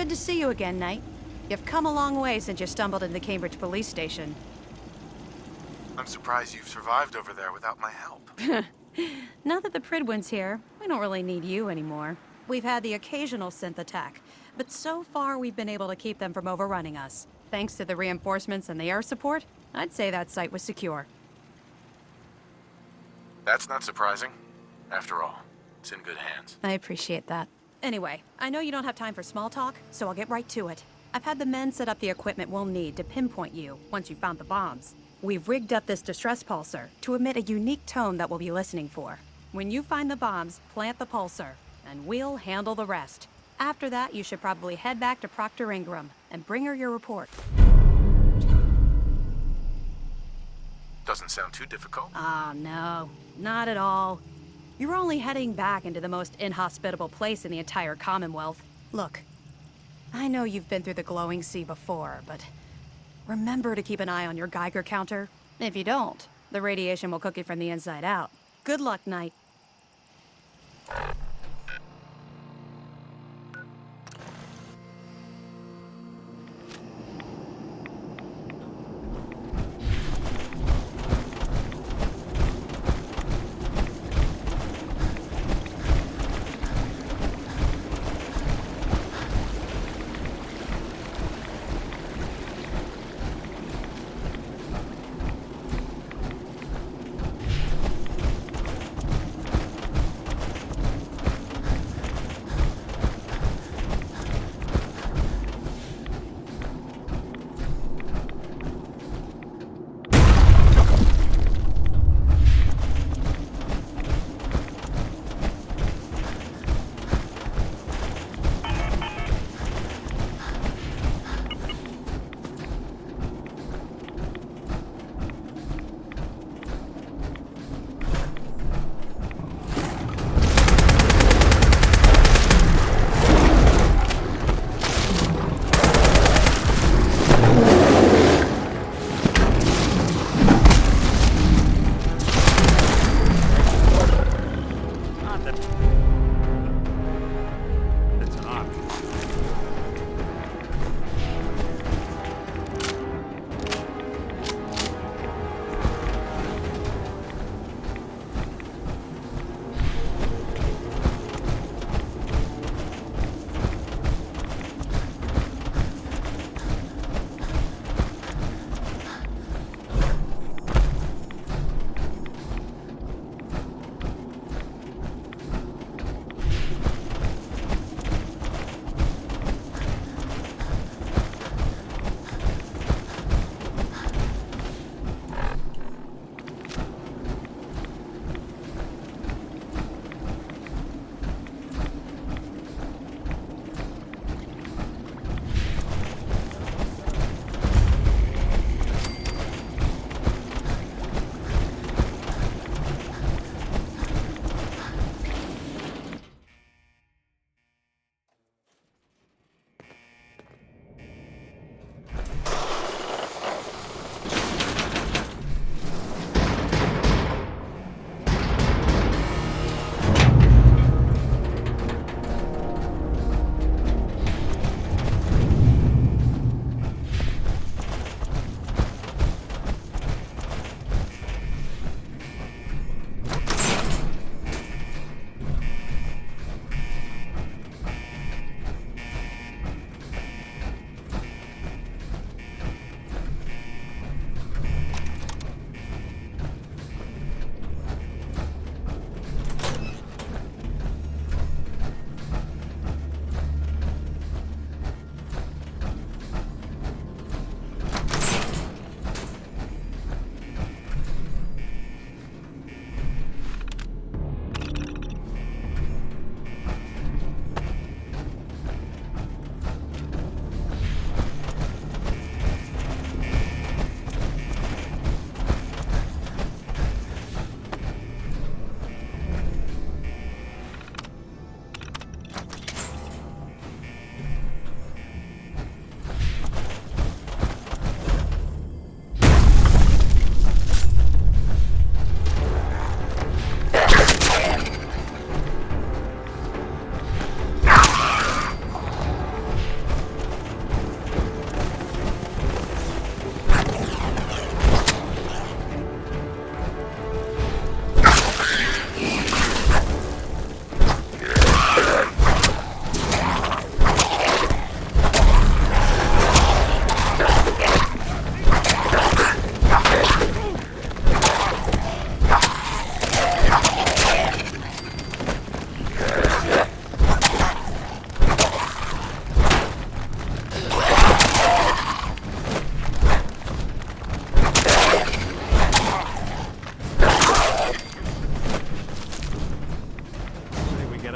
Good to see you again, Knight. You've come a long way since you stumbled into the Cambridge police station. I'm surprised you've survived over there without my help. Now that the Pridwin's here, we don't really need you anymore. We've had the occasional synth attack, but so far we've been able to keep them from overrunning us. Thanks to the reinforcements and the air support, I'd say that site was secure. That's not surprising. After all, it's in good hands. I appreciate that. Anyway, I know you don't have time for small talk, so I'll get right to it. I've had the men set up the equipment we'll need to pinpoint you once you've found the bombs. We've rigged up this distress pulsar to emit a unique tone that we'll be listening for. When you find the bombs, plant the pulsar, and we'll handle the rest. After that, you should probably head back to Proctor Ingram and bring her your report. Doesn't sound too difficult. Ah, no. Not at all. You're only heading back into the most inhospitable place in the entire Commonwealth. Look, I know you've been through the glowing sea before, but remember to keep an eye on your Geiger counter. If you don't, the radiation will cook you from the inside out. Good luck, Knight.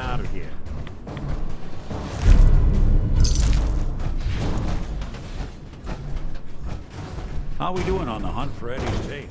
out of here. How we doing on the hunt for Eddie's tape?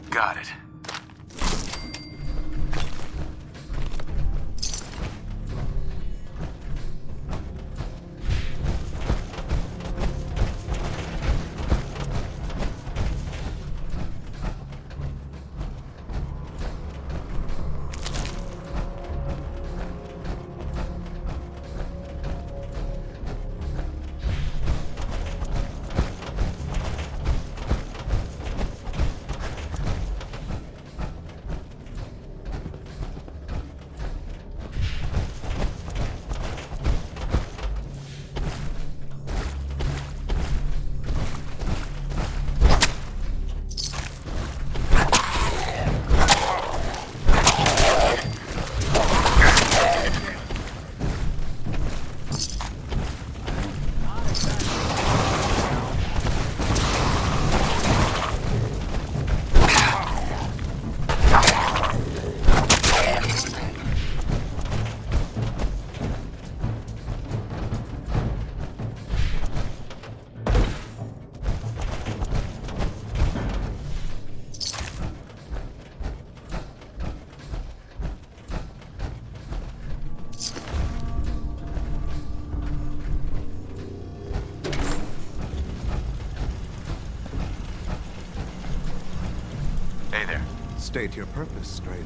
Got it. Hey there. State your purpose, stranger.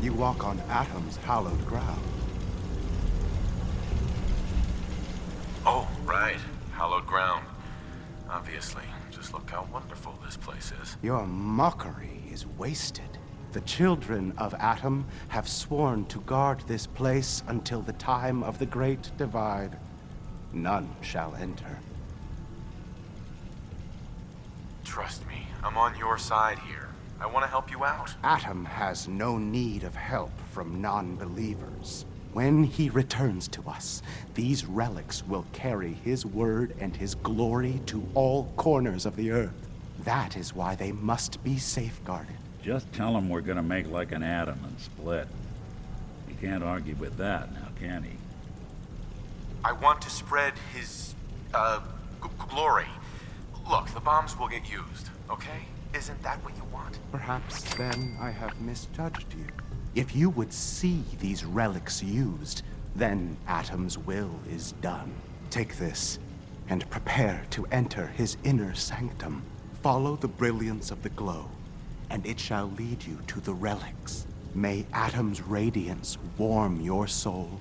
You walk on Atom's hallowed ground. Oh, right. Hallowed ground. Obviously. Just look how wonderful this place is. Your mockery is wasted. The children of Atom have sworn to guard this place until the time of the Great Divide. None shall enter. Trust me, I'm on your side here. I want to help you out. Atom has no need of help from non-believers. When he returns to us, these relics will carry his word and his glory to all corners of the earth. That is why they must be safeguarded. Just tell him we're gonna make like an atom and split. He can't argue with that now, can he? I want to spread his, glory. Look, the bombs will get used, okay? Isn't that what you want? Perhaps then I have misjudged you. If you would see these relics used, then Atom's will is done. Take this, and prepare to enter his inner sanctum. Follow the brilliance of the glow, and it shall lead you to the relics. May Atom's radiance warm your soul.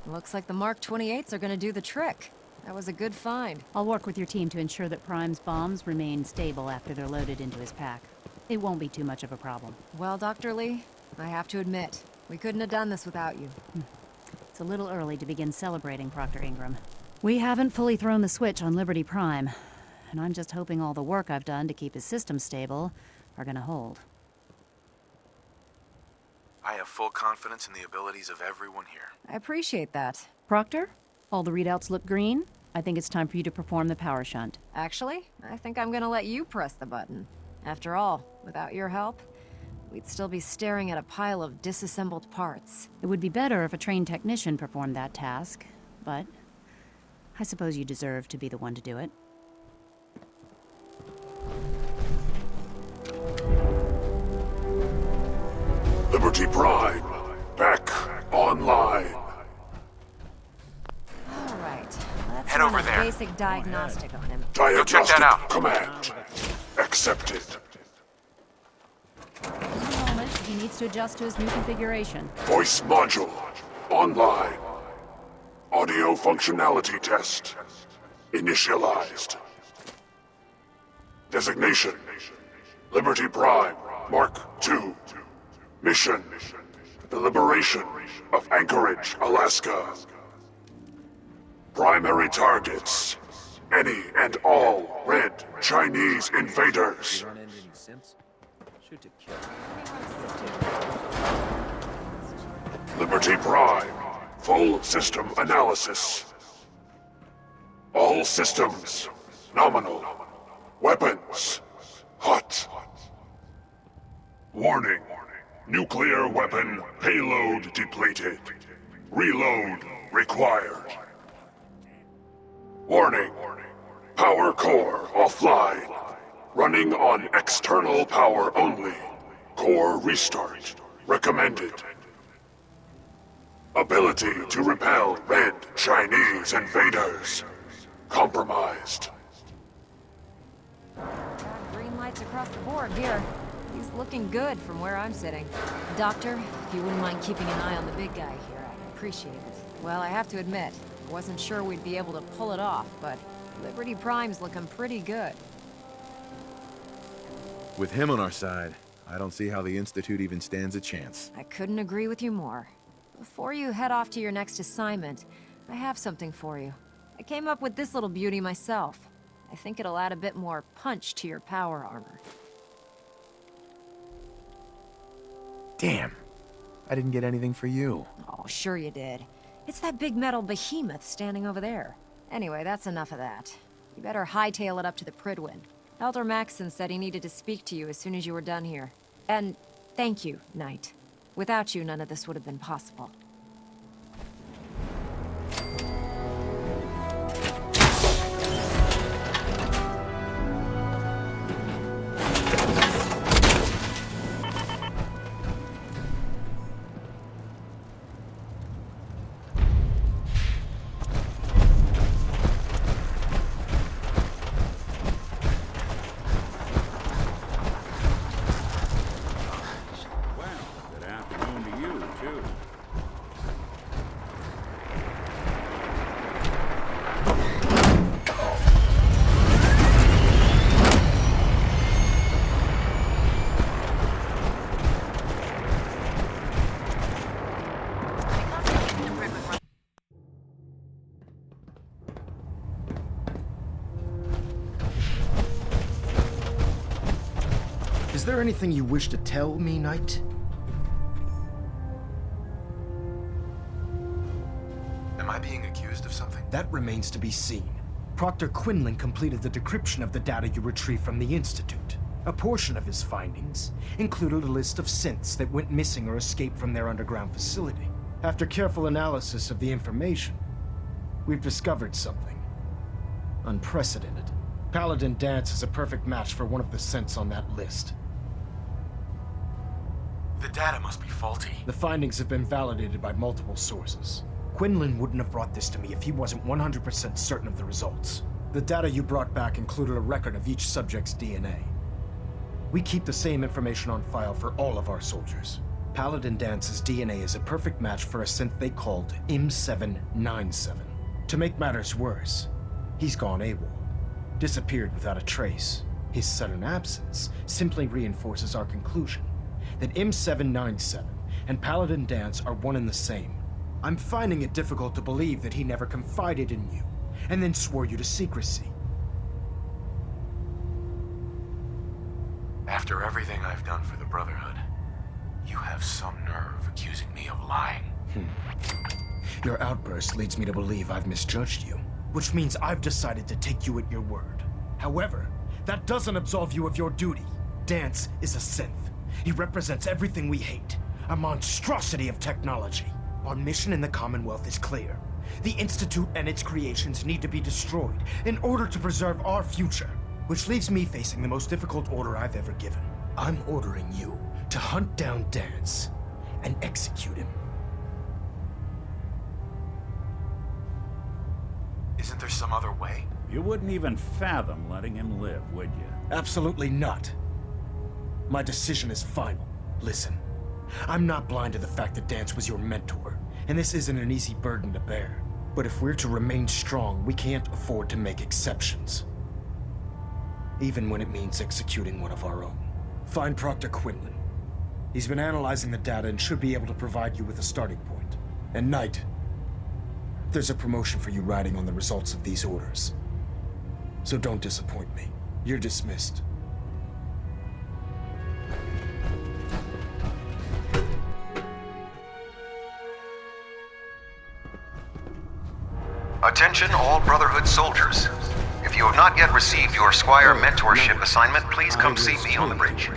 Looks like the Mark 28s are gonna do the trick. That was a good find. I'll work with your team to ensure that Prime's bombs remain stable after they're loaded into his pack. It won't be too much of a problem. Well, Dr. Lee, I have to admit, we couldn't have done this without you. It's a little early to begin celebrating, Proctor Ingram. We haven't fully thrown the switch on Liberty Prime, and I'm just hoping all the work I've done to keep his system stable are gonna hold. I have full confidence in the abilities of everyone here. I appreciate that. Proctor, all the readouts look green. I think it's time for you to perform the power shunt. Actually, I think I'm gonna let you press the button. After all, without your help, we'd still be staring at a pile of disassembled parts. It would be better if a trained technician performed that task, but I suppose you deserve to be the one to do it. Liberty Prime, back online. All right, let's Head run over a there. basic diagnostic on him. check that out. Command. Accepted. One moment, he needs to adjust to his new configuration. Voice module, online. Audio functionality test, initialized. Designation, Liberty Prime, Mark II. Mission, the liberation of Anchorage, Alaska. Primary targets, any and all red Chinese invaders. Liberty Prime, full system analysis. All systems, nominal. Weapons, hot. Warning, nuclear weapon payload depleted. Reload required. Warning, power core offline. Running on external power only. Core restart recommended. Ability to repel red Chinese invaders compromised. Green lights across the board here. He's looking good from where I'm sitting. Doctor, if you wouldn't mind keeping an eye on the big guy here, I'd appreciate it. Well, I have to admit, I wasn't sure we'd be able to pull it off, but Liberty Prime's looking pretty good. With him on our side, I don't see how the Institute even stands a chance. I couldn't agree with you more. Before you head off to your next assignment, I have something for you. I came up with this little beauty myself. I think it'll add a bit more punch to your power armor. Damn. I didn't get anything for you. Oh, sure you did. It's that big metal behemoth standing over there. Anyway, that's enough of that. You better hightail it up to the Pridwin. Elder Maxson said he needed to speak to you as soon as you were done here. And thank you, Knight. Without you, none of this would have been possible. Is there anything you wish to tell me, Knight? Am I being accused of something? That remains to be seen. Proctor Quinlan completed the decryption of the data you retrieved from the Institute. A portion of his findings included a list of synths that went missing or escaped from their underground facility. After careful analysis of the information, we've discovered something unprecedented. Paladin Dance is a perfect match for one of the synths on that list. The data must be faulty. The findings have been validated by multiple sources. Quinlan wouldn't have brought this to me if he wasn't 100% certain of the results. The data you brought back included a record of each subject's DNA. We keep the same information on file for all of our soldiers. Paladin Dance's DNA is a perfect match for a synth they called M797. To make matters worse, he's gone AWOL, disappeared without a trace. His sudden absence simply reinforces our conclusion that M797 and Paladin Dance are one and the same. I'm finding it difficult to believe that he never confided in you, and then swore you to secrecy. After everything I've done for the Brotherhood, you have some nerve accusing me of lying. Your outburst leads me to believe I've misjudged you, which means I've decided to take you at your word. However, that doesn't absolve you of your duty. Dance is a synth. He represents everything we hate, a monstrosity of technology. Our mission in the Commonwealth is clear. The Institute and its creations need to be destroyed in order to preserve our future. Which leaves me facing the most difficult order I've ever given. I'm ordering you to hunt down Dance and execute him. Isn't there some other way? You wouldn't even fathom letting him live, would you? Absolutely not. My decision is final. Listen, I'm not blind to the fact that Dance was your mentor, and this isn't an easy burden to bear. But if we're to remain strong, we can't afford to make exceptions. Even when it means executing one of our own. Find Proctor Quinlan. He's been analyzing the data and should be able to provide you with a starting point. And Knight, there's a promotion for you riding on the results of these orders. So don't disappoint me. You're dismissed. Attention all Brotherhood soldiers. If you have not yet received your Squire mentorship assignment, please come see me on the bridge.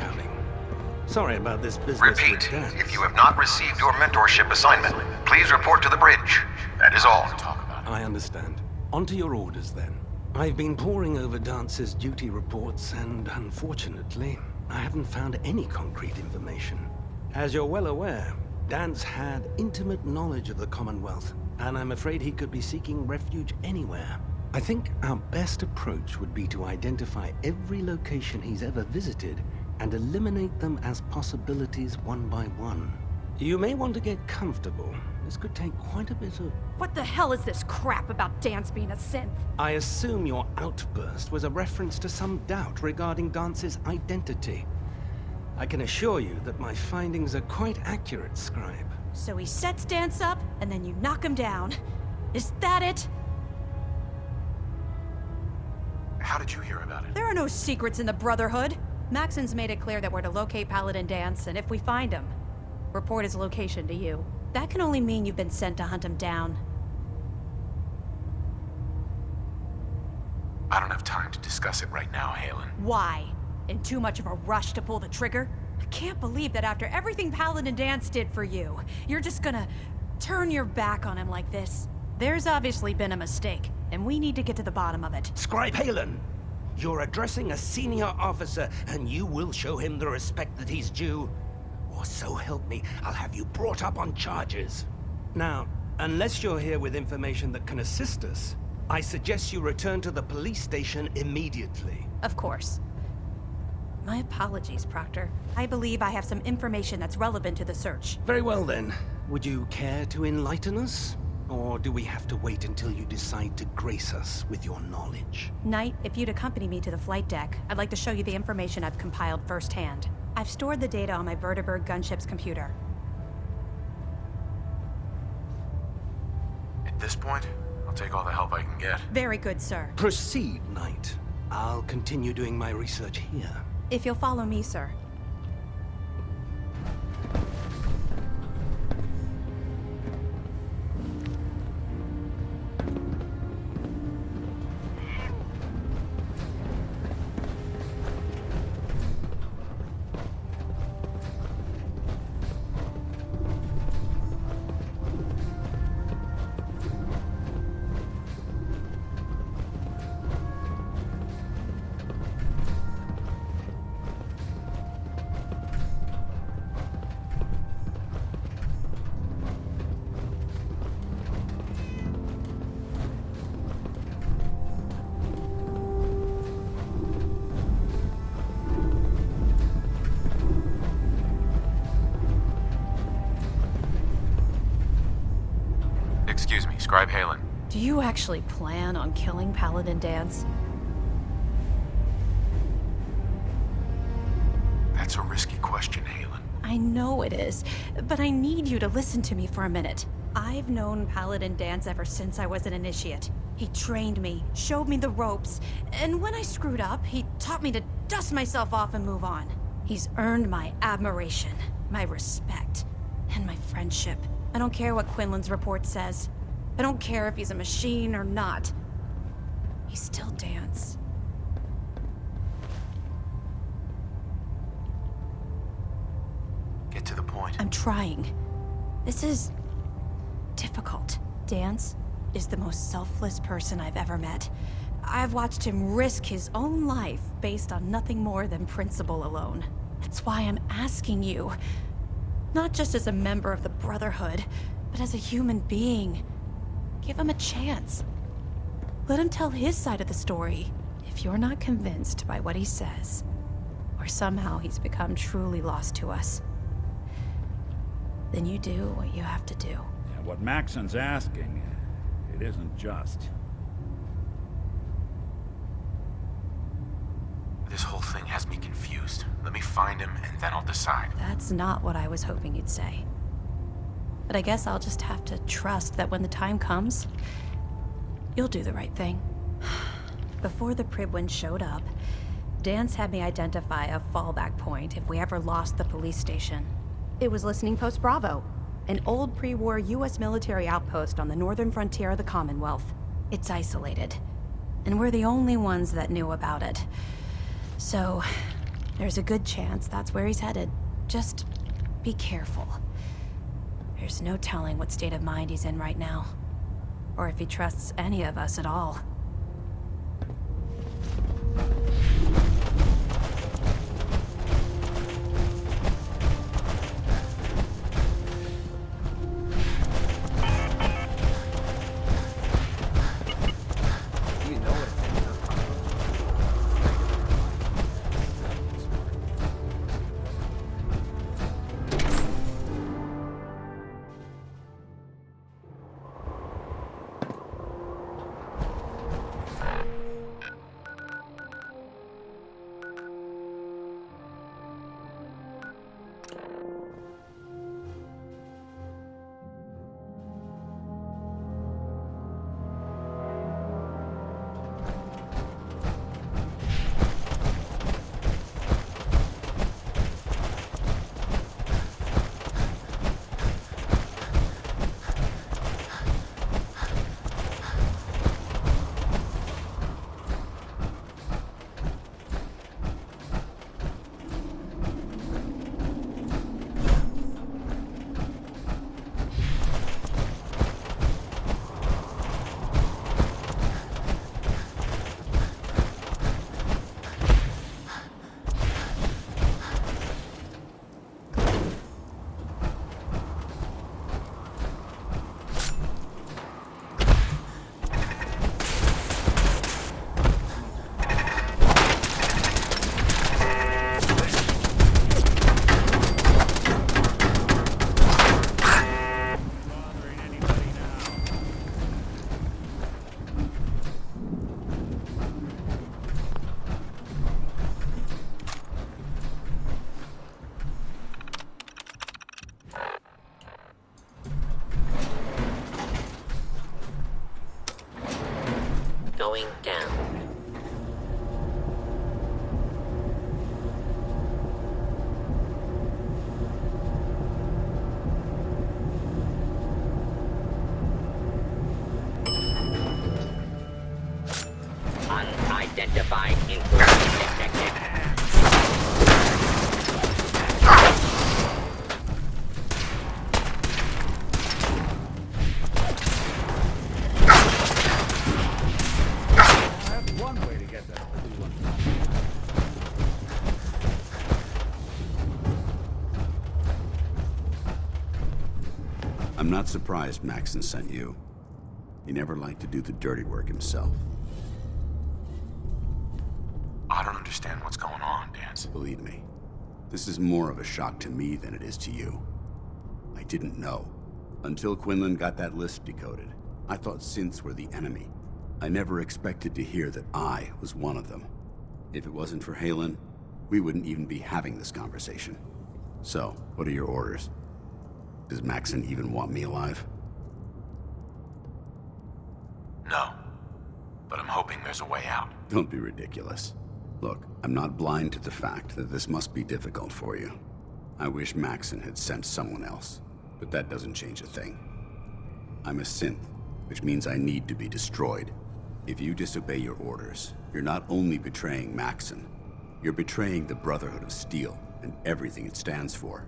Sorry about this business. Repeat, if you have not received your mentorship assignment, please report to the bridge. That is all. I understand. On to your orders then. I've been poring over Dance's duty reports and, unfortunately, I haven't found any concrete information. As you're well aware, Dance had intimate knowledge of the Commonwealth, and I'm afraid he could be seeking refuge anywhere. I think our best approach would be to identify every location he's ever visited and eliminate them as possibilities one by one. You may want to get comfortable. This could take quite a bit of... What the hell is this crap about Dance being a synth? I assume your outburst was a reference to some doubt regarding Dance's identity. I can assure you that my findings are quite accurate, Scribe. So he sets Dance up, and then you knock him down. Is that it? How did you hear about it? There are no secrets in the Brotherhood. Maxon's made it clear that we're to locate Paladin Dance, and if we find him, report his location to you. That can only mean you've been sent to hunt him down. I don't have time to discuss it right now, Halen. Why? In too much of a rush to pull the trigger? I can't believe that after everything Paladin Dance did for you, you're just gonna turn your back on him like this. There's obviously been a mistake, and we need to get to the bottom of it. Scribe Halen! You're addressing a senior officer, and you will show him the respect that he's due. Or so help me, I'll have you brought up on charges. Now, unless you're here with information that can assist us, I suggest you return to the police station immediately. Of course. My apologies, Proctor. I believe I have some information that's relevant to the search. Very well then. Would you care to enlighten us? Or do we have to wait until you decide to grace us with your knowledge? Knight, if you'd accompany me to the flight deck, I'd like to show you the information I've compiled firsthand. I've stored the data on my Vertibird gunship's computer. At this point, I'll take all the help I can get. Very good, sir. Proceed, Knight. I'll continue doing my research here. If you'll follow me, sir. Describe Halen. Do you actually plan on killing Paladin Dance? That's a risky question, Halen. I know it is, but I need you to listen to me for a minute. I've known Paladin Dance ever since I was an initiate. He trained me, showed me the ropes, and when I screwed up, he taught me to dust myself off and move on. He's earned my admiration, my respect, and my friendship. I don't care what Quinlan's report says. I don't care if he's a machine or not. He's still Dance. Get to the point. I'm trying. This is difficult. Dance is the most selfless person I've ever met. I've watched him risk his own life based on nothing more than principle alone. That's why I'm asking you. Not just as a member of the Brotherhood, but as a human being. Give him a chance. Let him tell his side of the story. If you're not convinced by what he says, or somehow he's become truly lost to us, then you do what you have to do. Yeah, what Maxon's asking, it isn't just. This whole thing has me confused. Let me find him, and then I'll decide. That's not what I was hoping you'd say. But I guess I'll just have to trust that when the time comes, you'll do the right thing. Before the Pribwin showed up, Dance had me identify a fallback point if we ever lost the police station. It was Listening Post Bravo, an old pre-war US military outpost on the northern frontier of the Commonwealth. It's isolated, and we're the only ones that knew about it. So, there's a good chance that's where he's headed. Just be careful. There's no telling what state of mind he's in right now, or if he trusts any of us at all. Going down. Unidentified intrusion detected. I'm not surprised Maxon sent you. He never liked to do the dirty work himself. I don't understand what's going on, Dance. Believe me, this is more of a shock to me than it is to you. I didn't know until Quinlan got that list decoded. I thought synths were the enemy. I never expected to hear that I was one of them. If it wasn't for Halen, we wouldn't even be having this conversation. So, what are your orders? Does Maxon even want me alive? No. But I'm hoping there's a way out. Don't be ridiculous. Look, I'm not blind to the fact that this must be difficult for you. I wish Maxon had sent someone else, but that doesn't change a thing. I'm a synth, which means I need to be destroyed. If you disobey your orders, you're not only betraying Maxon, you're betraying the Brotherhood of Steel and everything it stands for.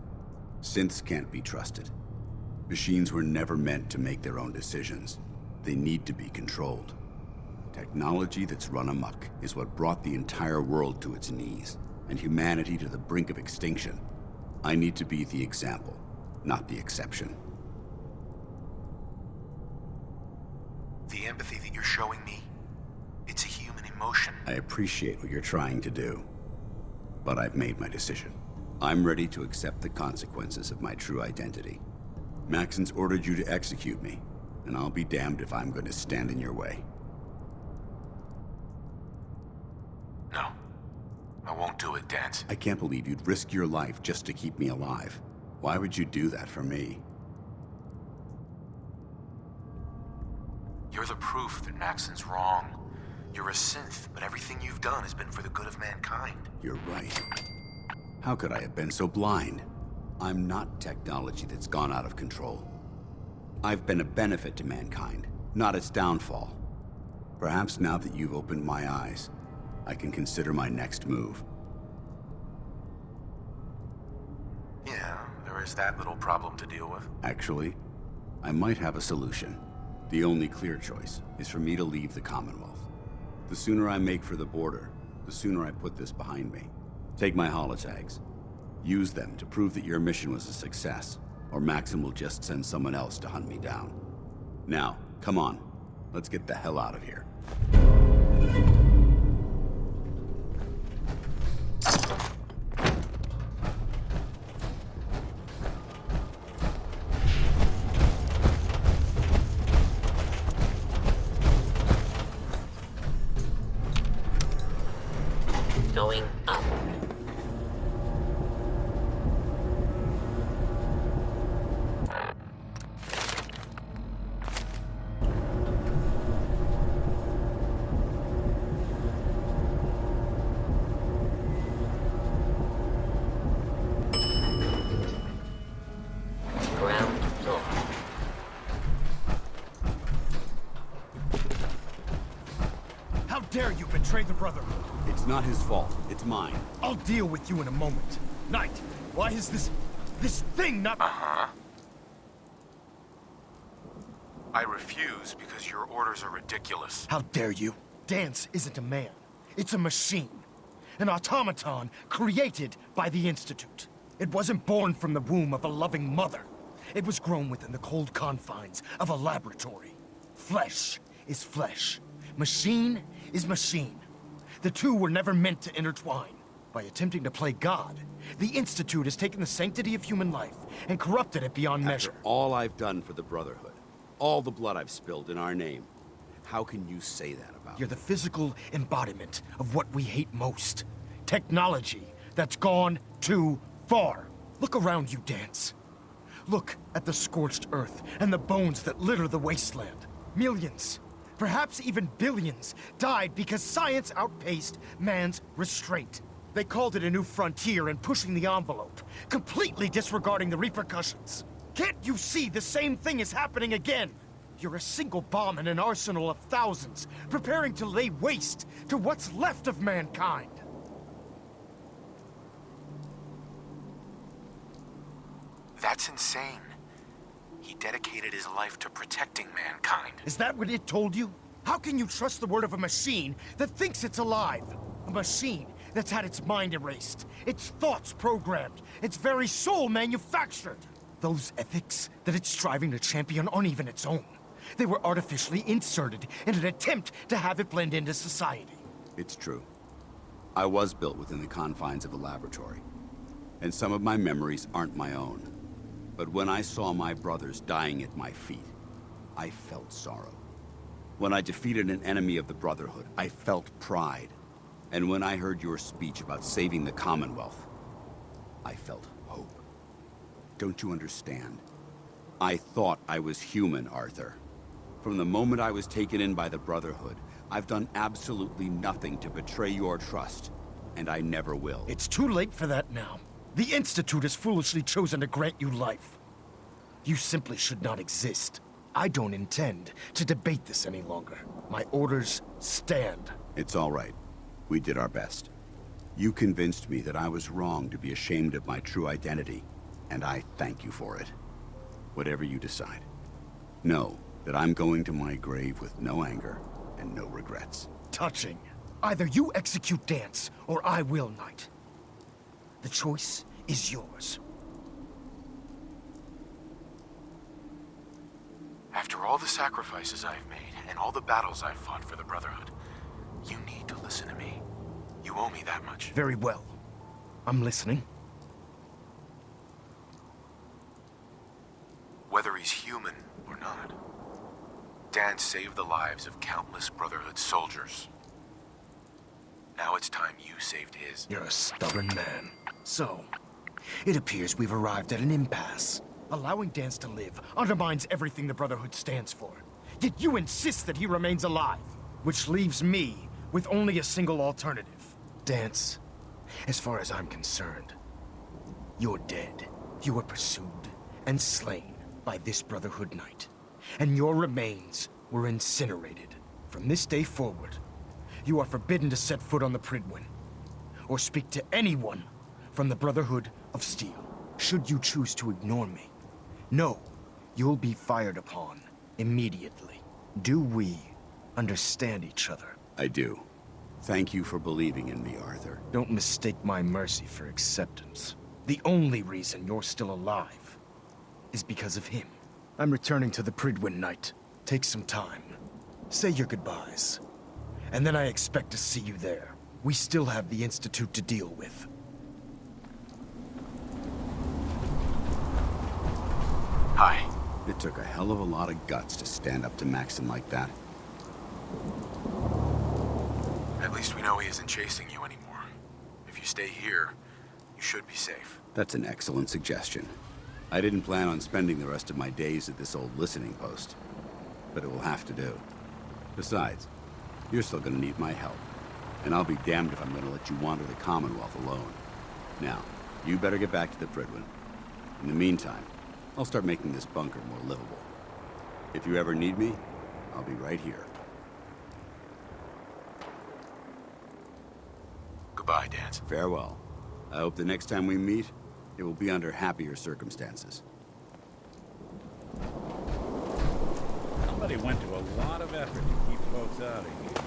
Synths can't be trusted. Machines were never meant to make their own decisions. They need to be controlled. Technology that's run amok is what brought the entire world to its knees, and humanity to the brink of extinction. I need to be the example, not the exception. The empathy that you're showing me, it's a human emotion. I appreciate what you're trying to do, but I've made my decision. I'm ready to accept the consequences of my true identity. Maxon's ordered you to execute me, and I'll be damned if I'm going to stand in your way. No. I won't do it, Dance. I can't believe you'd risk your life just to keep me alive. Why would you do that for me? You're the proof that Maxon's wrong. You're a synth, but everything you've done has been for the good of mankind. You're right. How could I have been so blind? I'm not technology that's gone out of control. I've been a benefit to mankind, not its downfall. Perhaps now that you've opened my eyes, I can consider my next move. Yeah, there is that little problem to deal with. Actually, I might have a solution. The only clear choice is for me to leave the Commonwealth. The sooner I make for the border, the sooner I put this behind me. Take my holotags. Use them to prove that your mission was a success, or Maxim will just send someone else to hunt me down. Now, come on. Let's get the hell out of here. Going up. Ground floor. How dare you betray the Brotherhood? It's not his fault. It's mine. I'll deal with you in a moment. Knight, why is this thing not— I refuse because your orders are ridiculous. How dare you? Dance isn't a man. It's a machine. An automaton created by the Institute. It wasn't born from the womb of a loving mother. It was grown within the cold confines of a laboratory. Flesh is flesh. Machine is machine. The two were never meant to intertwine. By attempting to play God, the Institute has taken the sanctity of human life and corrupted it beyond measure. After all I've done for the Brotherhood, all the blood I've spilled in our name, how can you say that about You're the physical embodiment of what we hate most. Technology that's gone too far. Look around you, Dance. Look at the scorched earth and the bones that litter the wasteland. Millions, perhaps even billions, died because science outpaced man's restraint. They called it a new frontier and pushing the envelope, completely disregarding the repercussions. Can't you see the same thing is happening again? You're a single bomb in an arsenal of thousands, preparing to lay waste to what's left of mankind. That's insane. He dedicated his life to protecting mankind. Is that what it told you? How can you trust the word of a machine that thinks it's alive? A machine that's had its mind erased, its thoughts programmed, its very soul manufactured. Those ethics that it's striving to champion aren't even its own. They were artificially inserted in an attempt to have it blend into society. It's true. I was built within the confines of a laboratory, and some of my memories aren't my own. But when I saw my brothers dying at my feet, I felt sorrow. When I defeated an enemy of the Brotherhood, I felt pride. And when I heard your speech about saving the Commonwealth, I felt hope. Don't you understand? I thought I was human, Arthur. From the moment I was taken in by the Brotherhood, I've done absolutely nothing to betray your trust, and I never will. It's too late for that now. The Institute has foolishly chosen to grant you life. You simply should not exist. I don't intend to debate this any longer. My orders stand. It's all right. We did our best. You convinced me that I was wrong to be ashamed of my true identity, and I thank you for it. Whatever you decide. Know that I'm going to my grave with no anger and no regrets. Touching. Either you execute Dance, or I will, Knight. The choice is yours. After all the sacrifices I've made, and all the battles I've fought for the Brotherhood, you need to listen to me. You owe me that much. Very well. I'm listening. Whether he's human or not, Dance saved the lives of countless Brotherhood soldiers. Now it's time you saved his. You're a stubborn man. So, it appears we've arrived at an impasse. Allowing Dance to live undermines everything the Brotherhood stands for. Yet you insist that he remains alive, which leaves me with only a single alternative. Dance, as far as I'm concerned, you're dead. You were pursued and slain by this Brotherhood Knight, and your remains were incinerated. From this day forward, you are forbidden to set foot on the Pridwin, or speak to anyone from the Brotherhood of Steel. Should you choose to ignore me, know you'll be fired upon immediately. Do we understand each other? I do. Thank you for believing in me, Arthur. Don't mistake my mercy for acceptance. The only reason you're still alive is because of him. I'm returning to the Pridwin Knight. Take some time. Say your goodbyes. And then I expect to see you there. We still have the Institute to deal with. Hi. It took a hell of a lot of guts to stand up to Maxon like that. At least we know he isn't chasing you anymore. If you stay here, you should be safe. That's an excellent suggestion. I didn't plan on spending the rest of my days at this old listening post, but it will have to do. Besides, you're still gonna need my help, and I'll be damned if I'm gonna let you wander the Commonwealth alone. Now, you better get back to the Pridwin. In the meantime, I'll start making this bunker more livable. If you ever need me, I'll be right here. Goodbye, Dance. Farewell. I hope the next time we meet, it will be under happier circumstances. Somebody went to a lot of effort to keep folks out of here.